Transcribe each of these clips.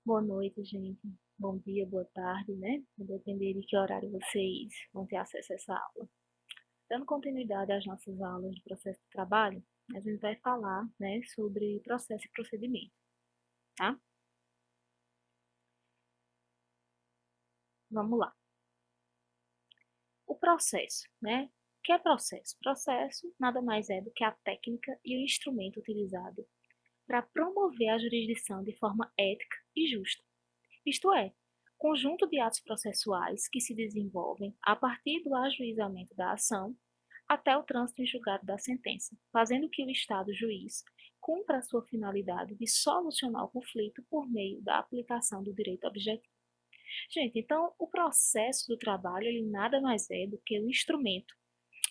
Boa noite, gente. Bom dia, boa tarde, né? Vai depender de que horário vocês vão ter acesso a essa aula. Dando continuidade às nossas aulas de processo de trabalho, a gente vai falar, né, sobre processo e procedimento, tá? Vamos lá. O processo, né? O que é processo? Processo nada mais é do que a técnica e o instrumento utilizado para promover a jurisdição de forma ética e justa. Isto é, conjunto de atos processuais que se desenvolvem a partir do ajuizamento da ação até o trânsito em julgado da sentença, fazendo que o Estado juiz cumpra a sua finalidade de solucionar o conflito por meio da aplicação do direito objetivo. Gente, então o processo do trabalho ele nada mais é do que um instrumento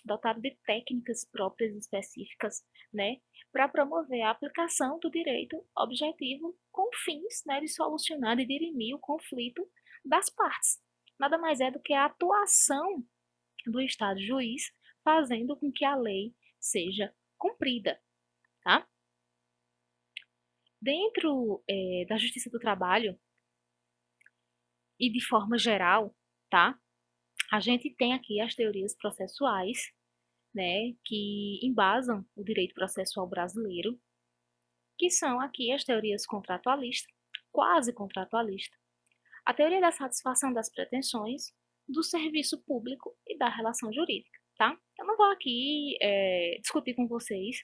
dotado de técnicas próprias e específicas, né, para promover a aplicação do direito objetivo com fins, né, de solucionar e dirimir o conflito das partes. Nada mais é do que a atuação do Estado juiz fazendo com que a lei seja cumprida, tá? Dentro da Justiça do Trabalho e de forma geral, tá? A gente tem aqui as teorias processuais, né, que embasam o direito processual brasileiro, que são aqui as teorias contratualista, quase contratualista, a teoria da satisfação das pretensões, do serviço público e da relação jurídica, tá? Eu não vou aqui discutir com vocês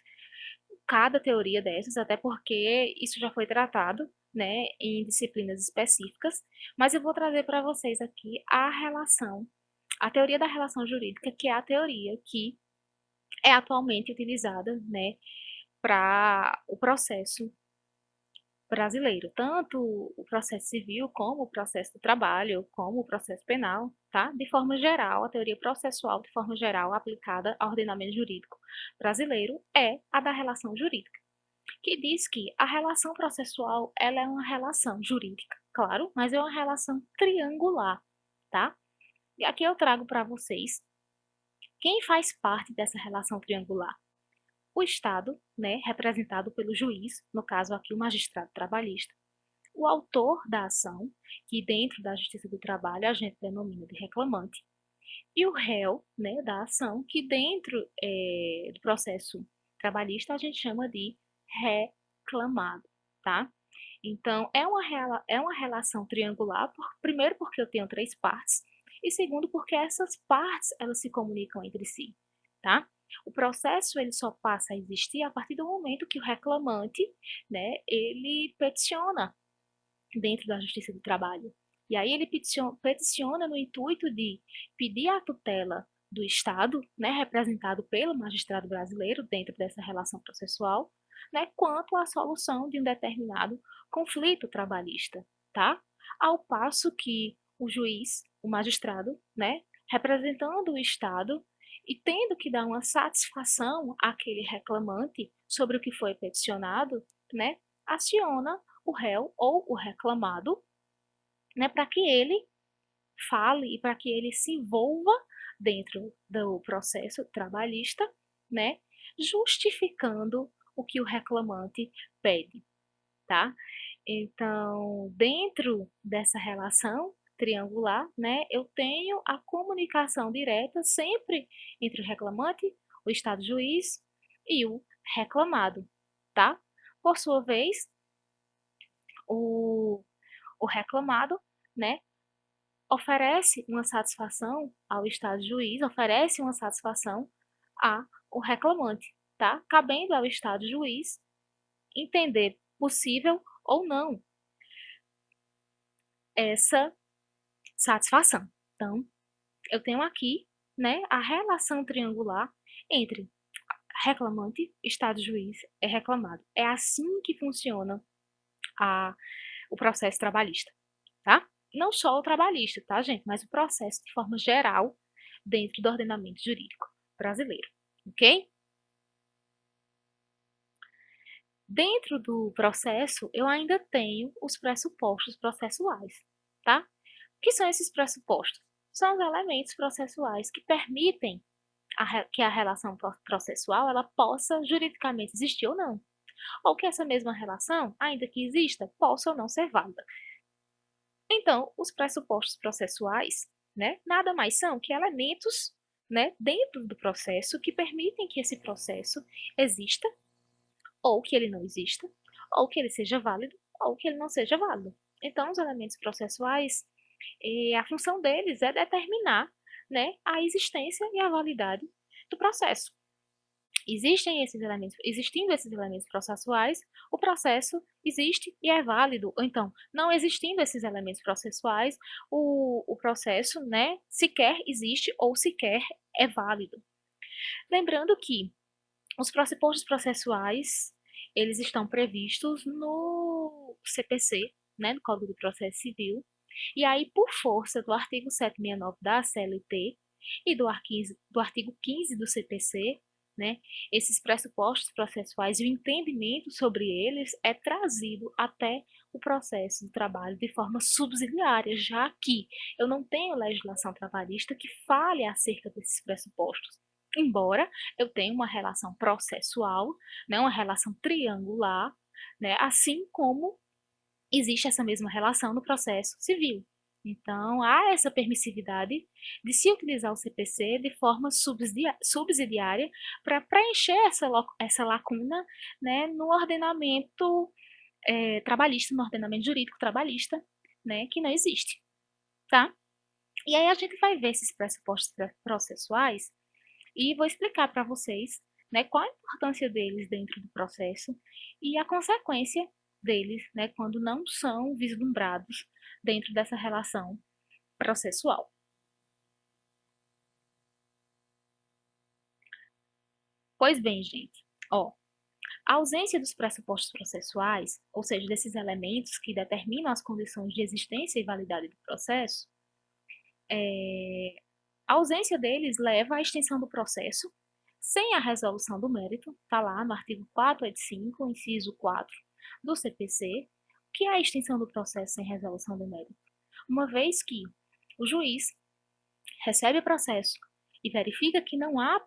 cada teoria dessas, até porque isso já foi tratado, né, em disciplinas específicas, mas eu vou trazer para vocês aqui a relação, a teoria da relação jurídica, que é a teoria que é atualmente utilizada, né, para o processo brasileiro, tanto o processo civil, como o processo do trabalho, como o processo penal, tá? De forma geral, a teoria processual, de forma geral, aplicada ao ordenamento jurídico brasileiro, é a da relação jurídica, que diz que a relação processual, ela é uma relação jurídica, claro, mas é uma relação triangular, tá? E aqui eu trago para vocês quem faz parte dessa relação triangular. O Estado, né, representado pelo juiz, no caso aqui o magistrado trabalhista, o autor da ação, que dentro da Justiça do Trabalho a gente denomina de reclamante, e o réu, né, da ação, que dentro do processo trabalhista a gente chama de reclamado, tá? Então, é uma relação triangular, primeiro porque eu tenho três partes, e segundo porque essas partes, elas se comunicam entre si, tá? O processo, ele só passa a existir a partir do momento que o reclamante, né, ele peticiona dentro da Justiça do Trabalho. E aí ele peticiona no intuito de pedir a tutela do Estado, né, representado pelo magistrado brasileiro dentro dessa relação processual, né, quanto à solução de um determinado conflito trabalhista, tá? Ao passo que o juiz, o magistrado, né, representando o Estado e tendo que dar uma satisfação àquele reclamante sobre o que foi peticionado, né, aciona o réu ou o reclamado, né, para que ele fale e para que ele se envolva dentro do processo trabalhista, né, justificando o que o reclamante pede, tá? Então, dentro dessa relação triangular, né, eu tenho a comunicação direta sempre entre o reclamante, o Estado juiz e o reclamado, tá? Por sua vez, o, o reclamado, né, oferece uma satisfação ao Estado juiz, oferece uma satisfação ao reclamante, tá? Cabendo ao Estado juiz entender possível ou não essa satisfação. Então, eu tenho aqui, né, a relação triangular entre reclamante, Estado juiz e reclamado. É assim que funciona a, o processo trabalhista, tá? Não só o trabalhista, tá, gente? Mas o processo de forma geral dentro do ordenamento jurídico brasileiro, ok? Dentro do processo, eu ainda tenho os pressupostos processuais, tá? O que são esses pressupostos? São os elementos processuais que permitem que a relação processual ela possa juridicamente existir ou não. Ou que essa mesma relação, ainda que exista, possa ou não ser válida. Então, os pressupostos processuais, né, nada mais são que elementos, né, dentro do processo que permitem que esse processo exista, ou que ele não exista, ou que ele seja válido, ou que ele não seja válido. Então, os elementos processuais, a função deles é determinar, né, a existência e a validade do processo. Existindo esses elementos processuais, o processo existe e é válido. Ou então, não existindo esses elementos processuais, o processo, né, sequer existe ou sequer é válido. Lembrando que os pressupostos processuais, eles estão previstos no CPC, né, no Código de Processo Civil, e aí, por força do artigo 769 da CLT e do artigo 15 do CPC, né, esses pressupostos processuais e o entendimento sobre eles é trazido até o processo de trabalho de forma subsidiária, já que eu não tenho legislação trabalhista que fale acerca desses pressupostos. Embora eu tenha uma relação processual, né, uma relação triangular, né, assim como existe essa mesma relação no processo civil. Então, há essa permissividade de se utilizar o CPC de forma subsidiária para preencher essa lacuna, né, no ordenamento trabalhista, no ordenamento jurídico trabalhista, né, que não existe, tá? E aí a gente vai ver esses pressupostos processuais e vou explicar para vocês, né, qual a importância deles dentro do processo e a consequência deles, né, quando não são vislumbrados dentro dessa relação processual. Pois bem, gente, ó, a ausência dos pressupostos processuais, ou seja, desses elementos que determinam as condições de existência e validade do processo, a ausência deles leva à extinção do processo sem a resolução do mérito, está lá no artigo 485, inciso 4 do CPC, que é a extinção do processo sem resolução do mérito. Uma vez que o juiz recebe o processo e verifica que não há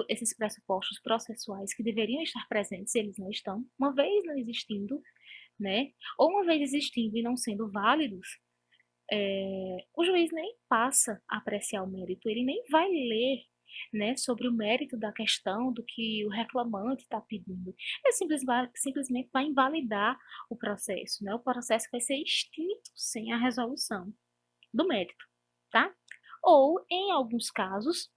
esses pressupostos processuais que deveriam estar presentes, eles não estão, uma vez não existindo, né, ou uma vez existindo e não sendo válidos, o juiz nem passa a apreciar o mérito, ele nem vai ler, né, sobre o mérito da questão, do que o reclamante está pedindo. Ele simplesmente vai invalidar o processo, né? O processo vai ser extinto sem a resolução do mérito, tá? Ou, em alguns casos,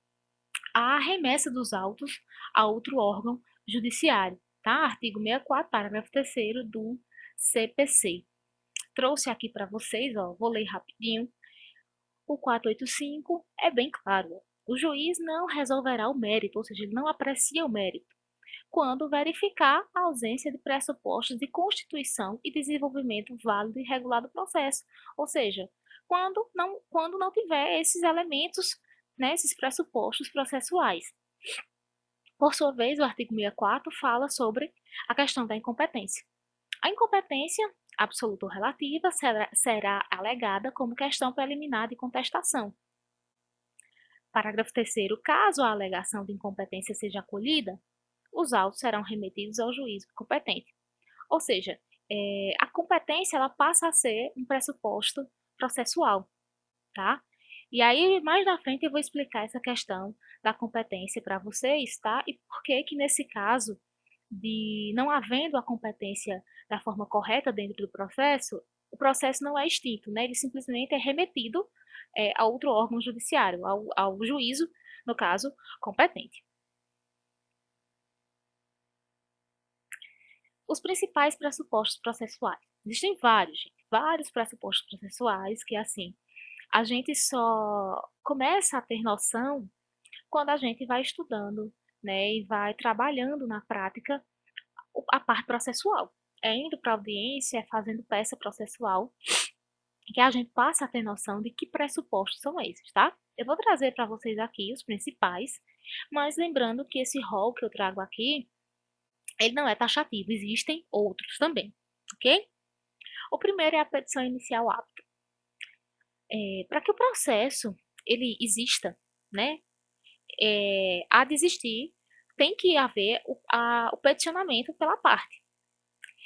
a remessa dos autos a outro órgão judiciário, tá? Artigo 64, parágrafo 3º do CPC. Trouxe aqui para vocês, ó, vou ler rapidinho. O 485 é bem claro. O juiz não resolverá o mérito, ou seja, ele não aprecia o mérito, quando verificar a ausência de pressupostos de constituição e desenvolvimento válido e regular do processo. Ou seja, quando não tiver esses elementos, né, esses pressupostos processuais. Por sua vez, o artigo 64 fala sobre a questão da incompetência. A incompetência, absoluta ou relativa, será alegada como questão preliminar de contestação. Parágrafo 3º. Caso a alegação de incompetência seja acolhida, os autos serão remetidos ao juízo competente. Ou seja, a competência ela passa a ser um pressuposto processual, tá? E aí, mais na frente, eu vou explicar essa questão da competência para vocês, tá? E por que que, nesse caso, de não havendo a competência da forma correta dentro do processo, o processo não é extinto, né? Ele simplesmente é remetido a outro órgão judiciário, ao juízo, no caso, competente. Os principais pressupostos processuais. Existem vários, gente, vários pressupostos processuais que, assim, a gente só começa a ter noção quando a gente vai estudando, né, e vai trabalhando na prática a parte processual. É indo para a audiência, é fazendo peça processual, que a gente passa a ter noção de que pressupostos são esses, tá? Eu vou trazer para vocês aqui os principais, mas lembrando que esse rol que eu trago aqui, ele não é taxativo, existem outros também, ok? O primeiro é a petição inicial apta. Para que o processo ele exista, né, há de existir, tem que haver o peticionamento pela parte.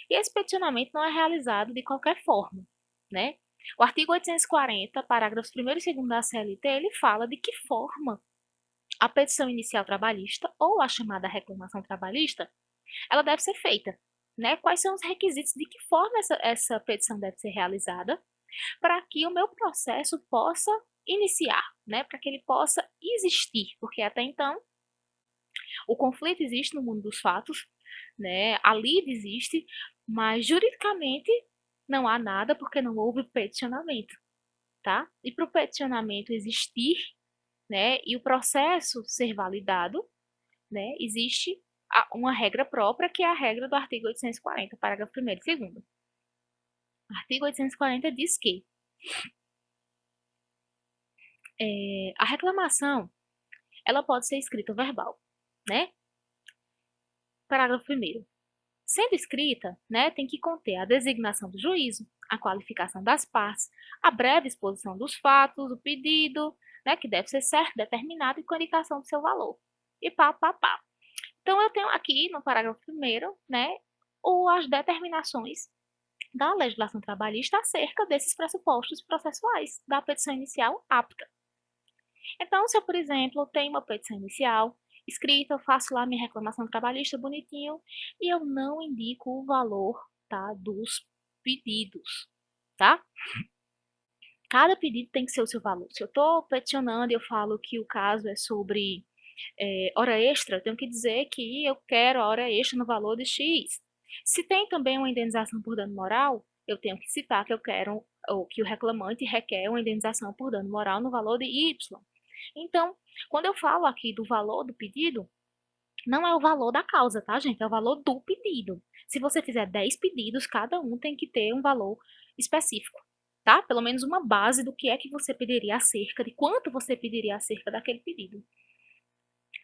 E esse peticionamento não é realizado de qualquer forma, né? O artigo 840, parágrafos 1º e 2º da CLT, ele fala de que forma a petição inicial trabalhista ou a chamada reclamação trabalhista, ela deve ser feita, né? Quais são os requisitos, de que forma essa petição deve ser realizada para que o meu processo possa iniciar, né? Para que ele possa existir, porque até então o conflito existe no mundo dos fatos, né? A lide existe, mas juridicamente não há nada porque não houve peticionamento, tá? E para o peticionamento existir, né, e o processo ser validado, né, existe uma regra própria, que é a regra do artigo 840, parágrafo 1º e 2º. O artigo 840 diz que a reclamação ela pode ser escrita ou verbal, né? Parágrafo 1º. Sendo escrita, né, tem que conter a designação do juízo, a qualificação das partes, a breve exposição dos fatos, o pedido, né, que deve ser certo, determinado e com a indicação do seu valor. E pá, pá, pá. Então, eu tenho aqui no parágrafo 1º, né, as determinações da legislação trabalhista acerca desses pressupostos processuais da petição inicial apta. Então, se eu, por exemplo, tenho uma petição inicial escrita, eu faço lá minha reclamação trabalhista bonitinho e eu não indico o valor, tá, dos pedidos, tá? Cada pedido tem que ser o seu valor. Se eu estou peticionando e eu falo que o caso é sobre hora extra, eu tenho que dizer que eu quero a hora extra no valor de X. Se tem também uma indenização por dano moral, eu tenho que citar que eu quero, ou que o reclamante requer uma indenização por dano moral no valor de Y. Então, quando eu falo aqui do valor do pedido, não é o valor da causa, tá, gente? É o valor do pedido. Se você fizer 10 pedidos, cada um tem que ter um valor específico, tá? Pelo menos uma base do que é que você pediria acerca, de quanto você pediria acerca daquele pedido.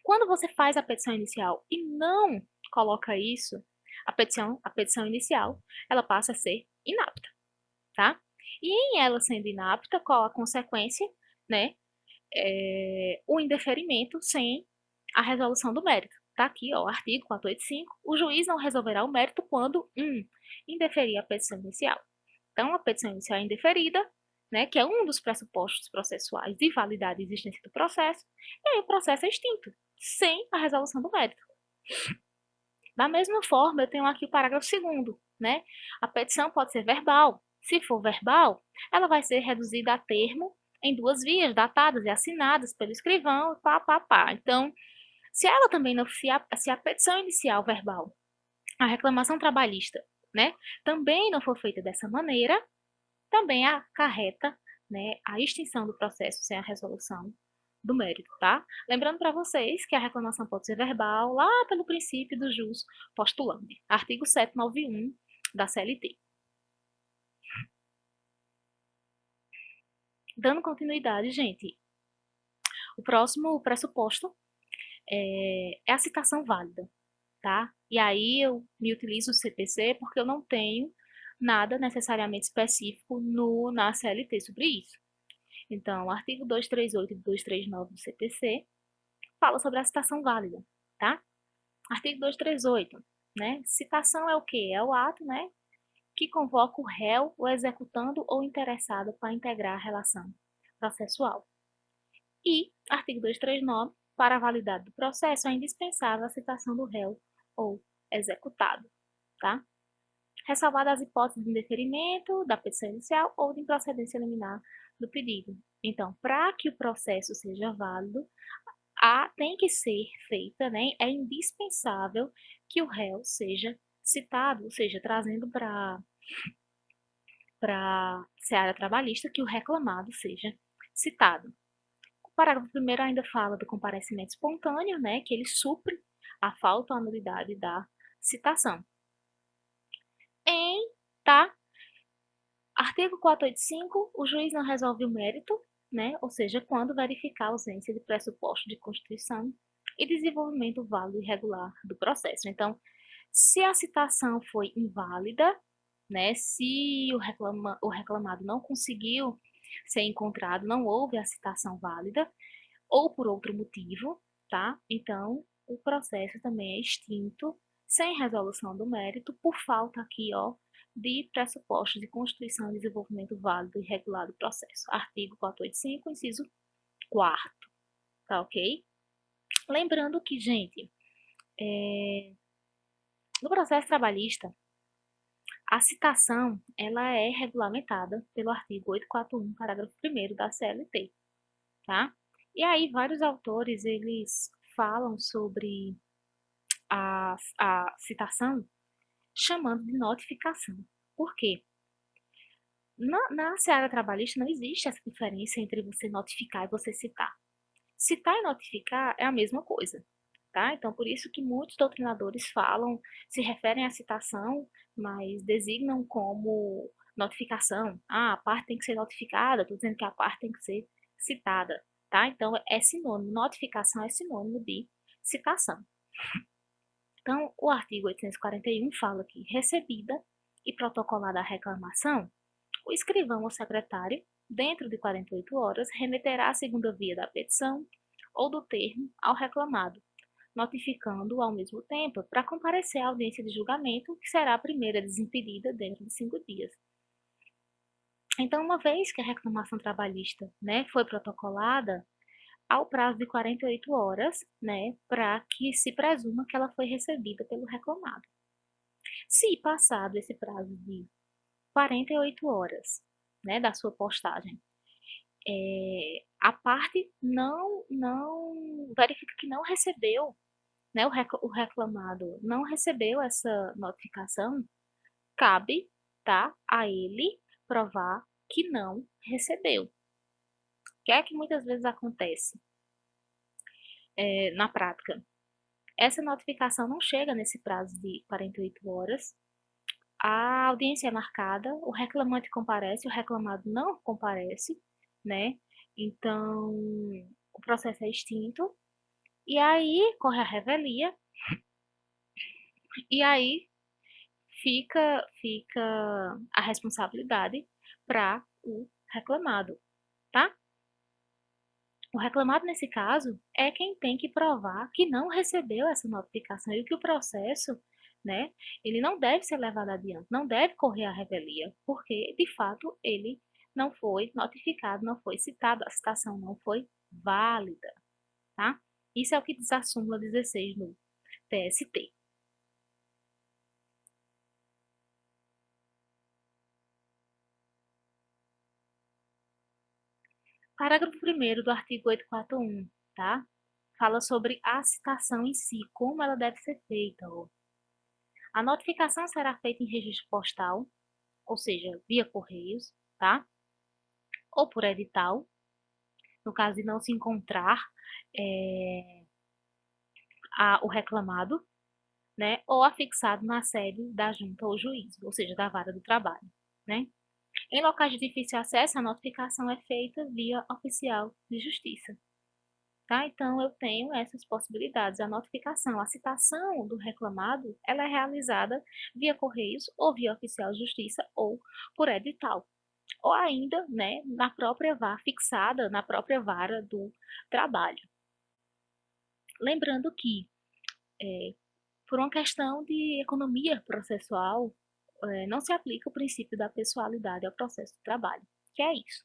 Quando você faz a petição inicial e não coloca isso, a petição inicial, ela passa a ser inapta, tá? E em ela sendo inapta, qual a consequência, né? O indeferimento sem a resolução do mérito. Tá aqui, ó, artigo 485, o juiz não resolverá o mérito quando, indeferir a petição inicial. Então, a petição inicial é indeferida, né, que é um dos pressupostos processuais de validade e existência do processo, e aí o processo é extinto, sem a resolução do mérito. Da mesma forma, eu tenho aqui o parágrafo 2º, né? A petição pode ser verbal. Se for verbal, ela vai ser reduzida a termo em 2 vias, datadas e assinadas pelo escrivão, pá, pá, pá. Então, se ela também não, se a petição inicial verbal, a reclamação trabalhista, né, também não for feita dessa maneira, também acarreta, né, a extinção do processo sem a resolução do mérito, tá? Lembrando para vocês que a reclamação pode ser verbal lá pelo princípio do jus postulante, artigo 791 da CLT. Dando continuidade, gente, o próximo pressuposto é a citação válida, tá? E aí eu me utilizo do CPC porque eu não tenho nada necessariamente específico na CLT sobre isso. Então, o artigo 238 e 239 do CPC fala sobre a citação válida, tá? Artigo 238, né? Citação é o quê? É o ato, né, que convoca o réu, o executando ou interessado para integrar a relação processual. E, artigo 239, para a validade do processo, é indispensável a citação do réu ou executado, tá? Ressalvadas as hipóteses de indeferimento da petição inicial ou de improcedência liminar do pedido. Então, para que o processo seja válido, tem que ser feita, né? É indispensável que o réu seja citado, ou seja, trazendo para a seara trabalhista que o reclamado seja citado. O parágrafo 1º ainda fala do comparecimento espontâneo, né? Que ele supre a falta ou a nulidade da citação. Tá? Artigo 485, o juiz não resolve o mérito, né? Ou seja, quando verificar a ausência de pressuposto de constituição e desenvolvimento válido e regular do processo. Então, se a citação foi inválida, né? Se o reclamado não conseguiu ser encontrado, não houve a citação válida, ou por outro motivo, tá? Então, o processo também é extinto, sem resolução do mérito, por falta aqui, ó, de pressupostos de constituição e desenvolvimento válido e regulado do processo. Artigo 485, inciso 4º, tá ok? Lembrando que, gente, no processo trabalhista, a citação, ela é regulamentada pelo artigo 841, parágrafo 1º da CLT, tá? E aí, vários autores, eles falam sobre a citação chamando de notificação. Por quê? Na seara trabalhista não existe essa diferença entre você notificar e você citar. Citar e notificar é a mesma coisa, tá? Então, por isso que muitos doutrinadores falam, se referem à citação, mas designam como notificação. Ah, a parte tem que ser notificada, estou dizendo que a parte tem que ser citada, tá? Então, é sinônimo, notificação é sinônimo de citação. Então, o artigo 841 fala que recebida e protocolada a reclamação, o escrivão ou secretário, dentro de 48 horas, remeterá a segunda via da petição ou do termo ao reclamado, notificando-o ao mesmo tempo para comparecer à audiência de julgamento, que será a primeira desimpedida dentro de 5 dias. Então, uma vez que a reclamação trabalhista, né, foi protocolada, ao prazo de 48 horas, né, para que se presuma que ela foi recebida pelo reclamado. Se passado esse prazo de 48 horas, né, da sua postagem, a parte não verifica que não recebeu, né, o reclamado não recebeu essa notificação, cabe, tá, a ele provar que não recebeu. O que é que muitas vezes acontece na prática? Essa notificação não chega nesse prazo de 48 horas, a audiência é marcada, o reclamante comparece, o reclamado não comparece, né? Então, o processo é extinto, e aí corre a revelia, e aí fica a responsabilidade para o reclamado, tá? O reclamado, nesse caso, é quem tem que provar que não recebeu essa notificação e que o processo, né, ele não deve ser levado adiante, não deve correr a revelia, porque, de fato, ele não foi notificado, não foi citado, a citação não foi válida, tá? Isso é o que diz a súmula 16 no TST. Parágrafo 1º do artigo 841, tá? Fala sobre a citação em si, como ela deve ser feita, ó. A notificação será feita em registro postal, ou seja, via correios, tá? Ou por edital, no caso de não se encontrar o reclamado, né? Ou afixado na sede da junta ou juízo, ou seja, da vara do trabalho, né? Em locais de difícil acesso, a notificação é feita via oficial de justiça. Tá? Então, eu tenho essas possibilidades. A notificação, a citação do reclamado, ela é realizada via correios ou via oficial de justiça ou por edital. Ou ainda, né, na própria vara, fixada na própria vara do trabalho. Lembrando que, por uma questão de economia processual, não se aplica o princípio da pessoalidade ao processo de trabalho. Que é isso?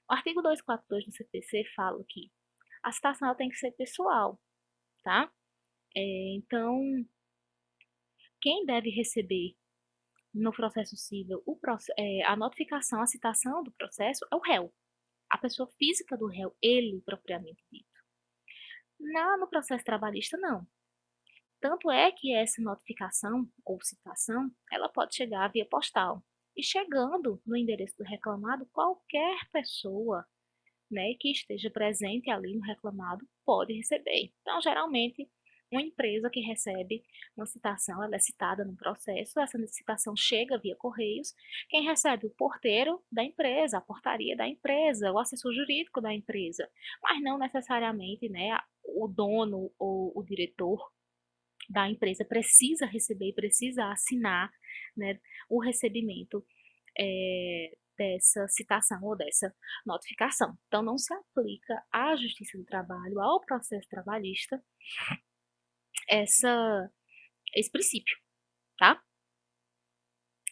O artigo 242 do CPC fala que a citação tem que ser pessoal, tá? Então, quem deve receber no processo civil a notificação, a citação do processo é o réu, a pessoa física do réu, ele propriamente dito. No processo trabalhista, não. Tanto é que essa notificação ou citação, ela pode chegar via postal. E chegando no endereço do reclamado, qualquer pessoa, né, que esteja presente ali no reclamado pode receber. Então, geralmente, uma empresa que recebe uma citação, ela é citada no processo, essa citação chega via correios, quem recebe? O porteiro da empresa, a portaria da empresa, o assessor jurídico da empresa, mas não necessariamente, né, o dono ou o diretor da empresa precisa receber e precisa assinar, né, o recebimento dessa citação ou dessa notificação. Então, não se aplica à Justiça do Trabalho, ao processo trabalhista, esse princípio, tá?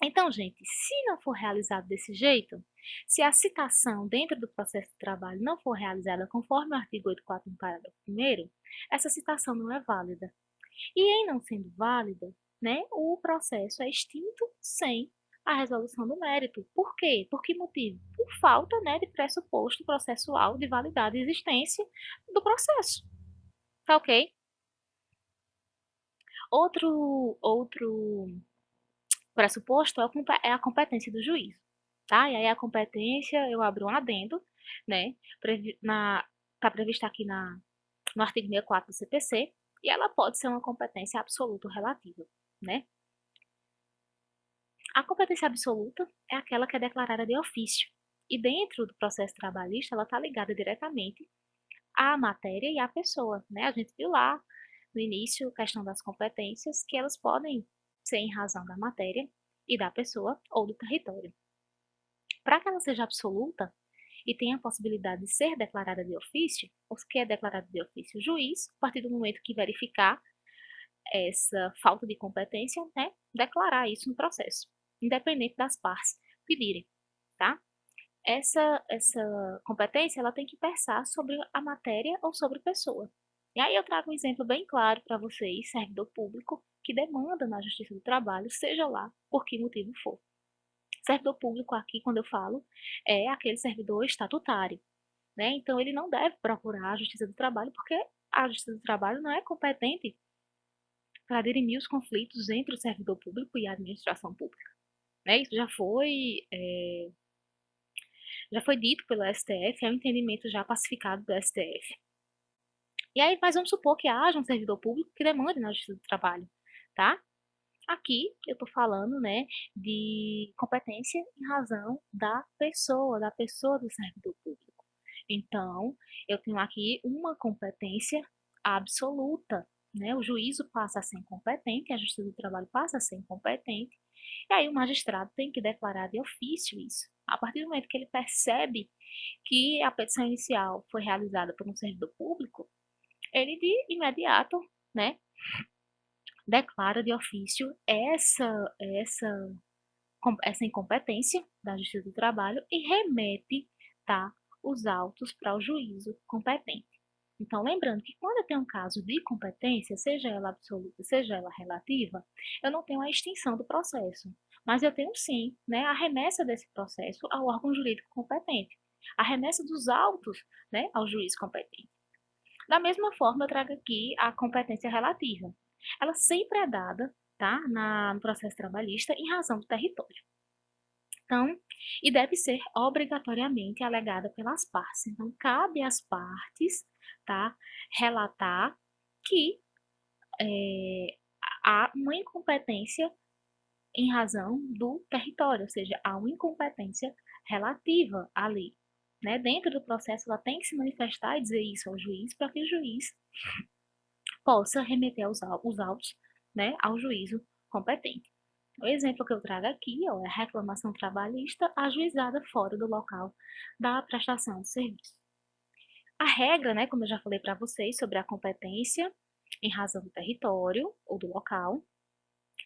Então, gente, se não for realizado desse jeito, se a citação dentro do processo de trabalho não for realizada conforme o artigo 84 no parágrafo 1º, essa citação não é válida. E em não sendo válida, né, o processo é extinto sem a resolução do mérito. Por quê? Por que motivo? Por falta, né, de pressuposto processual de validade e existência do processo. Tá ok? Outro pressuposto é a competência do juiz, tá? E aí a competência, eu abro um adendo, né? Está prevista aqui no artigo 64 do CPC, e ela pode ser uma competência absoluta ou relativa, né? A competência absoluta é aquela que é declarada de ofício. E dentro do processo trabalhista, ela está ligada diretamente à matéria e à pessoa, né? A gente viu lá no início a questão das competências, que elas podem ser em razão da matéria e da pessoa ou do território. Para que ela seja absoluta e tenha a possibilidade de ser declarada de ofício, o que é declarado de ofício? O juiz, a partir do momento que verificar essa falta de competência, né, declarar isso no processo, independente das partes pedirem, tá? Essa competência, ela tem que versar sobre a matéria ou sobre a pessoa. E aí eu trago um exemplo bem claro para vocês, servidor público, que demanda na Justiça do Trabalho, seja lá por que motivo for. Servidor público aqui, quando eu falo, é aquele servidor estatutário, né? Então ele não deve procurar a Justiça do Trabalho, porque a Justiça do Trabalho não é competente para dirimir os conflitos entre o servidor público e a administração pública. Né? Isso já foi dito pelo STF, é um entendimento já pacificado do STF. E aí, mas vamos supor que haja um servidor público que demande na Justiça do Trabalho, tá? Aqui eu estou falando, né, de competência em razão da pessoa do servidor público. Então, eu tenho aqui uma competência absoluta, né? O juízo passa a ser incompetente, a Justiça do Trabalho passa a ser incompetente, e aí o magistrado tem que declarar de ofício isso. A partir do momento que ele percebe que a petição inicial foi realizada por um servidor público, ele de imediato, né, declara de ofício essa incompetência da Justiça do Trabalho e remete, tá, os autos para o juízo competente. Então, lembrando que quando eu tenho um caso de competência, seja ela absoluta, seja ela relativa, eu não tenho a extinção do processo, mas eu tenho sim, né, a remessa desse processo ao órgão jurídico competente, a remessa dos autos, né, ao juiz competente. Da mesma forma, eu trago aqui a competência relativa. Ela sempre é dada, tá, no processo trabalhista em razão do território. Então, e deve ser obrigatoriamente alegada pelas partes. Então, cabe às partes, tá, relatar que há uma incompetência em razão do território, ou seja, há uma incompetência relativa ali. Né? Dentro do processo, ela tem que se manifestar e dizer isso ao juiz, para que o juiz possa remeter os autos, né, ao juízo competente. O exemplo que eu trago aqui ó, é a reclamação trabalhista ajuizada fora do local da prestação de serviço. A regra, né, como eu já falei para vocês sobre a competência em razão do território ou do local,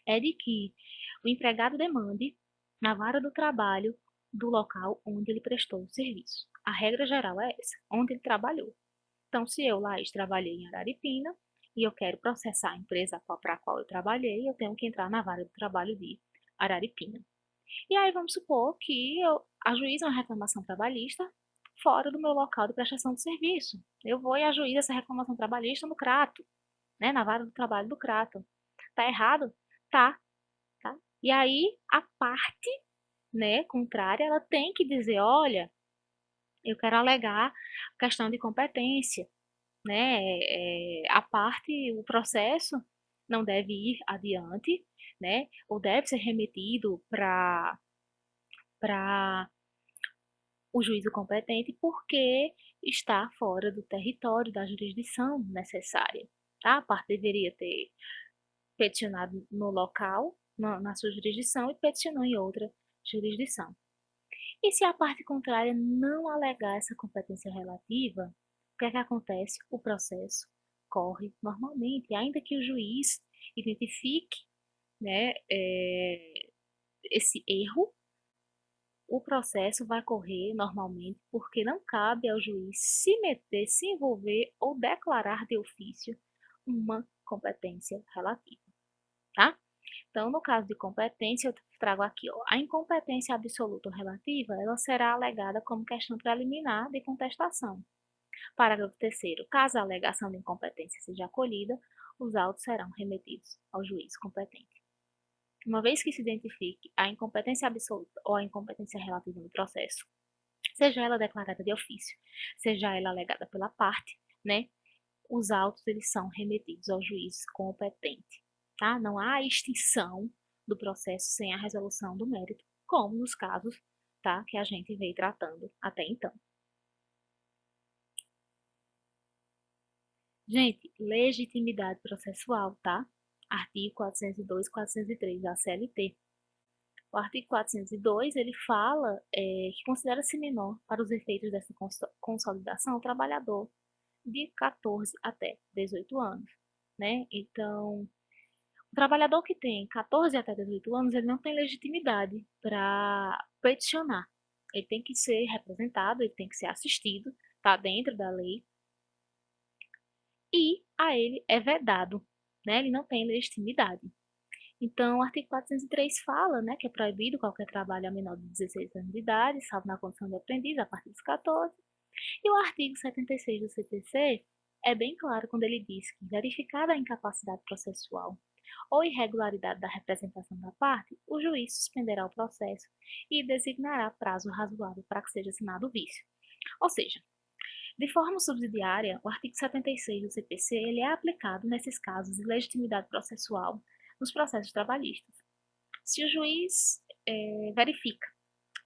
é de que o empregado demande na vara do trabalho do local onde ele prestou o serviço. A regra geral é essa, onde ele trabalhou. Então, se eu, Laís, trabalhei em Araripina e eu quero processar a empresa para a qual eu trabalhei, eu tenho que entrar na vara do trabalho de Araripina. E aí vamos supor que eu ajuizo uma reclamação trabalhista fora do meu local de prestação de serviço. Eu vou e ajuizo essa reclamação trabalhista no CRATO, né, na vara do trabalho do CRATO. Tá errado? Tá, tá. E aí a parte, né, contrária, ela tem que dizer, olha, eu quero alegar questão de competência, né, a parte, o processo não deve ir adiante, né, ou deve ser remetido para o juízo competente porque está fora do território da jurisdição necessária, tá? A parte deveria ter peticionado no local, na sua jurisdição, e peticionou em outra jurisdição. E se a parte contrária não alegar essa competência relativa, o que é que acontece? O processo corre normalmente, ainda que o juiz identifique, né, esse erro, o processo vai correr normalmente porque não cabe ao juiz se meter, se envolver ou declarar de ofício uma competência relativa, tá? Então, no caso de competência, eu trago aqui, ó, a incompetência absoluta ou relativa, ela será alegada como questão preliminar de contestação. Parágrafo 3º. Caso a alegação de incompetência seja acolhida, os autos serão remetidos ao juiz competente. Uma vez que se identifique a incompetência absoluta ou a incompetência relativa no processo, seja ela declarada de ofício, seja ela alegada pela parte, né, os autos eles são remetidos ao juiz competente, tá? Não há extinção do processo sem a resolução do mérito, como nos casos, tá, que a gente veio tratando até então. Gente, legitimidade processual, tá? Artigo 402 e 403 da CLT. O artigo 402, ele fala que considera-se menor, para os efeitos dessa consolidação, o trabalhador de 14 até 18 anos, né? Então, o trabalhador que tem 14 até 18 anos, ele não tem legitimidade para peticionar. Ele tem que ser representado, ele tem que ser assistido, tá dentro da lei, e a ele é vedado, né? Ele não tem legitimidade. Então, o artigo 403 fala, né, que é proibido qualquer trabalho a menor de 16 anos de idade, salvo na condição de aprendiz, a partir dos 14. E o artigo 76 do CPC é bem claro quando ele diz que, verificada a incapacidade processual ou irregularidade da representação da parte, o juiz suspenderá o processo e designará prazo razoável para que seja assinado o vício. Ou seja, de forma subsidiária, o artigo 76 do CPC ele é aplicado nesses casos de legitimidade processual nos processos trabalhistas. Se o juiz verifica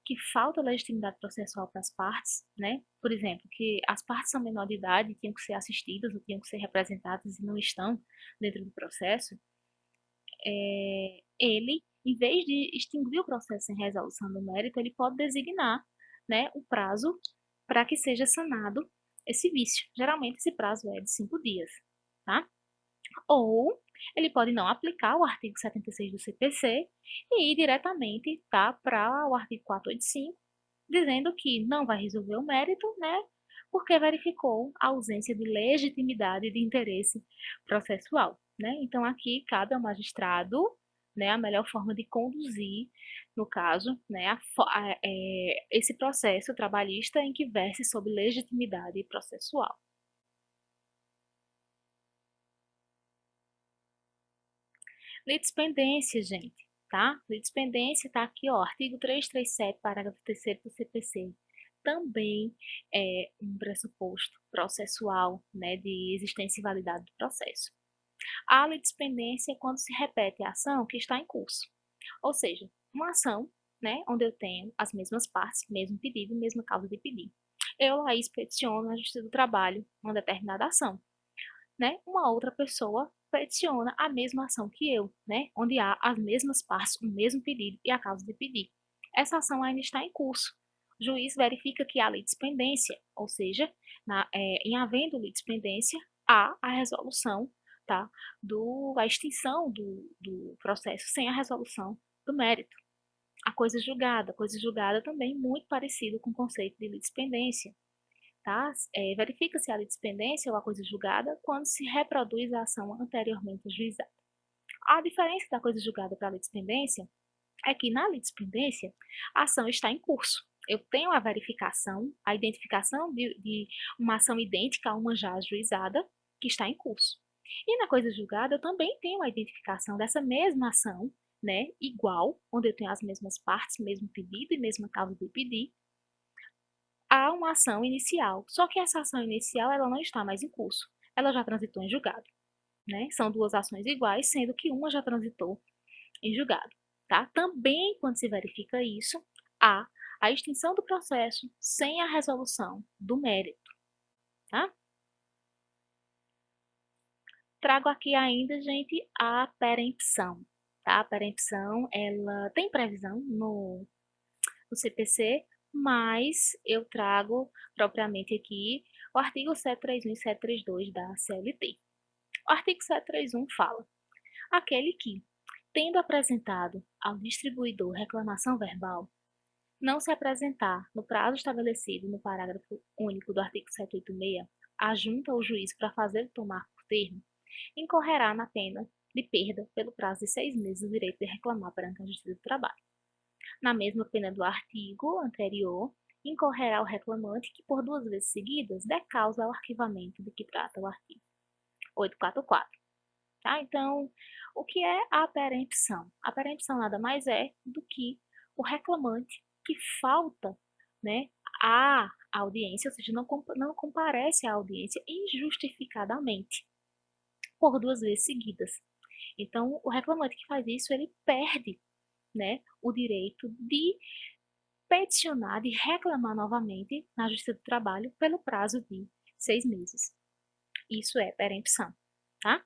que falta legitimidade processual para as partes, né? Por exemplo, que as partes são menor de idade, tinham que ser assistidas ou tinham que ser representadas e não estão dentro do processo, ele, em vez de extinguir o processo em resolução do mérito, ele pode designar, né, o prazo para que seja sanado esse vício. Geralmente esse prazo é de 5 dias, tá? Ou ele pode não aplicar o artigo 76 do CPC e ir diretamente, tá, para o artigo 485, dizendo que não vai resolver o mérito, né, porque verificou a ausência de legitimidade de interesse processual, né? Então aqui cabe ao magistrado, né, a melhor forma de conduzir, no caso, né, esse processo trabalhista em que verse sobre legitimidade processual. Litispendência, gente, tá? Litispendência está aqui, ó, artigo 337, parágrafo 3º do CPC. Também é um pressuposto processual, né, de existência e validade do processo. A litispendência é quando se repete a ação que está em curso. Ou seja, uma ação, né, onde eu tenho as mesmas partes, mesmo pedido, mesma causa de pedido. Eu, Laís, peticiono na Justiça do Trabalho uma determinada ação, né? Uma outra pessoa peticiona a mesma ação que eu, né? Onde há as mesmas partes, o mesmo pedido e a causa de pedir. Essa ação ainda está em curso. O juiz verifica que há litispendência, ou seja, em havendo litispendência, há a resolução, tá? A extinção do processo sem a resolução do mérito. A coisa julgada também muito parecido com o conceito de litispendência, tá? Verifica-se a litispendência ou a coisa julgada quando se reproduz a ação anteriormente ajuizada. A diferença da coisa julgada para a litispendência é que na litispendência a ação está em curso. Eu tenho a verificação, a identificação de uma ação idêntica a uma já ajuizada que está em curso. E na coisa julgada eu também tenho a identificação dessa mesma ação, né, igual, onde eu tenho as mesmas partes, mesmo pedido e mesma causa de pedir, há uma ação inicial. Só que essa ação inicial ela não está mais em curso. Ela já transitou em julgado, né? São duas ações iguais, sendo que uma já transitou em julgado, tá? Também, quando se verifica isso, há a extinção do processo sem a resolução do mérito, tá? Trago aqui ainda, gente, a perempção, tá? A perempção, ela tem previsão no CPC, mas eu trago propriamente aqui o artigo 731 e 732 da CLT. O artigo 731 fala: aquele que, tendo apresentado ao distribuidor reclamação verbal, não se apresentar no prazo estabelecido no parágrafo único do artigo 786 a junta ou juiz para fazer tomar por termo, incorrerá na pena de perda pelo prazo de 6 meses do direito de reclamar perante a Justiça do Trabalho. Na mesma pena do artigo anterior, incorrerá o reclamante que, por 2 vezes seguidas, dê causa ao arquivamento de que trata o artigo 844. Tá? Então, o que é a perempção? A perempção nada mais é do que o reclamante que falta, né, à audiência, ou seja, não comparece à audiência injustificadamente por 2 vezes seguidas. Então, o reclamante que faz isso, ele perde, né, o direito de peticionar, de reclamar novamente na Justiça do Trabalho pelo prazo de 6 meses. Isso é perempção, tá?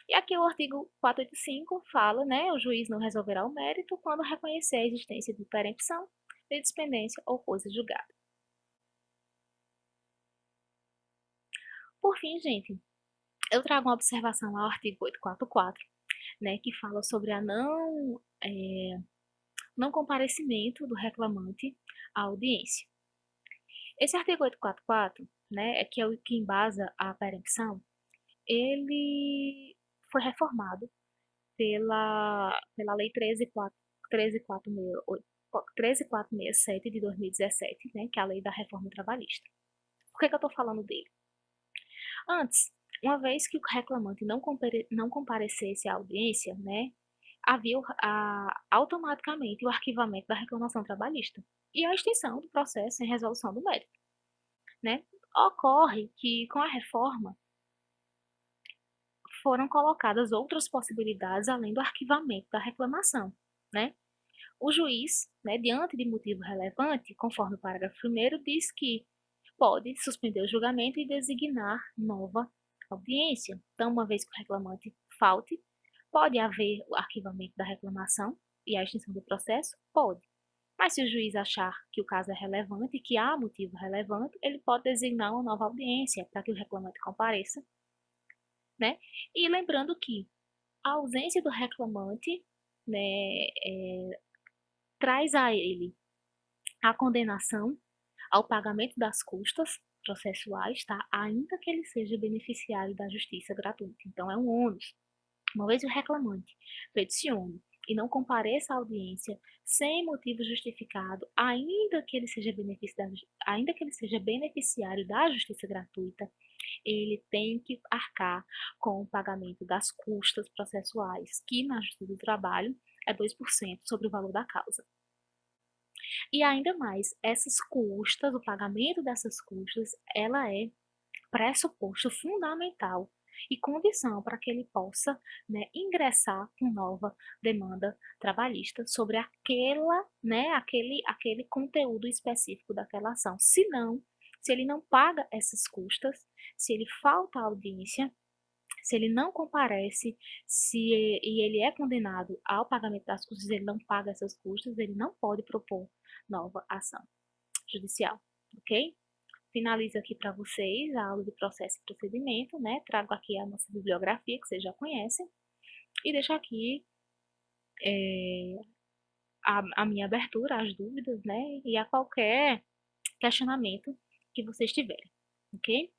E aqui o artigo 485 fala, né, o juiz não resolverá o mérito quando reconhecer a existência de perempção, de dispendência ou coisa julgada. Por fim, gente, eu trago uma observação ao artigo 844, né, que fala sobre a não comparecimento do reclamante à audiência. Esse artigo 844, né, que é o que embasa a perempção, ele foi reformado pela Lei 13.467 de 2017, né, que é a Lei da Reforma Trabalhista. Por que eu estou falando dele? Antes, uma vez que o reclamante não comparecesse à audiência, né, havia automaticamente o arquivamento da reclamação trabalhista e a extinção do processo em resolução do mérito, né? Ocorre que, com a reforma, foram colocadas outras possibilidades além do arquivamento da reclamação, né? O juiz, né, diante de motivo relevante, conforme o parágrafo 1º, diz que pode suspender o julgamento e designar nova audiência. Então, uma vez que o reclamante falte, pode haver o arquivamento da reclamação e a extinção do processo? Pode. Mas se o juiz achar que o caso é relevante e que há motivo relevante, ele pode designar uma nova audiência para que o reclamante compareça, né? E lembrando que a ausência do reclamante, né, traz a ele a condenação ao pagamento das custas processuais, tá? Ainda que ele seja beneficiário da justiça gratuita. Então, é um ônus. Uma vez o reclamante peticione e não compareça à audiência sem motivo justificado, ainda que ele seja beneficiário da justiça gratuita, ele tem que arcar com o pagamento das custas processuais, que na Justiça do Trabalho é 2% sobre o valor da causa. E ainda mais, essas custas, o pagamento dessas custas, ela é pressuposto fundamental e condição para que ele possa, né, ingressar com nova demanda trabalhista sobre aquele conteúdo específico daquela ação. Se não, se ele não paga essas custas, se ele falta à audiência, se ele não comparece, e ele é condenado ao pagamento das custas, ele não paga essas custas, ele não pode propor nova ação judicial, ok? Finalizo aqui para vocês a aula de processo e procedimento, né? Trago aqui a nossa bibliografia, que vocês já conhecem, e deixo aqui a minha abertura às dúvidas, né? E a qualquer questionamento que vocês tiverem, ok?